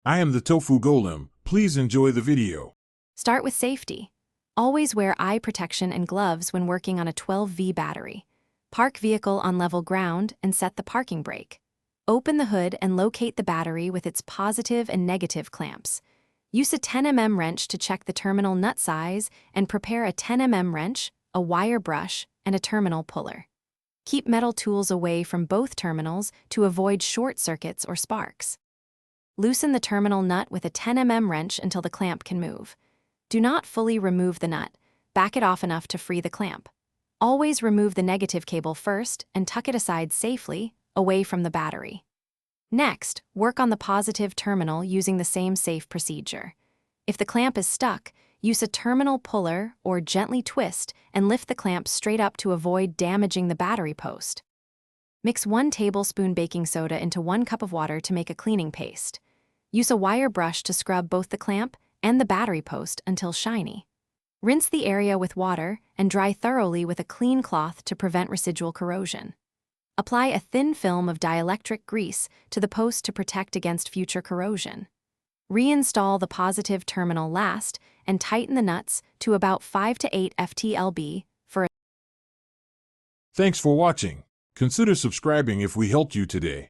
I am the Tofu Golem. Please enjoy the video. Start with safety. Always wear eye protection and gloves when working on a 12V battery. Park vehicle on level ground and set the parking brake. Open the hood and locate the battery with its positive and negative clamps. Use a 10mm wrench to check the terminal nut size and prepare a 10mm wrench, a wire brush, and a terminal puller. Keep metal tools away from both terminals to avoid short circuits or sparks. Loosen the terminal nut with a 10mm wrench until the clamp can move. Do not fully remove the nut. Back it off enough to free the clamp. Always remove the negative cable first and tuck it aside safely, away from the battery. Next, work on the positive terminal using the same safe procedure. If the clamp is stuck, use a terminal puller or gently twist and lift the clamp straight up to avoid damaging the battery post. Mix 1 tablespoon baking soda into 1 cup of water to make a cleaning paste. Use a wire brush to scrub both the clamp and the battery post until shiny. Rinse the area with water and dry thoroughly with a clean cloth to prevent residual corrosion. Apply a thin film of dielectric grease to the post to protect against future corrosion. Reinstall the positive terminal last and tighten the nuts to about 5 to 8 ftLb for a Thanks for watching. Consider subscribing if we helped you today.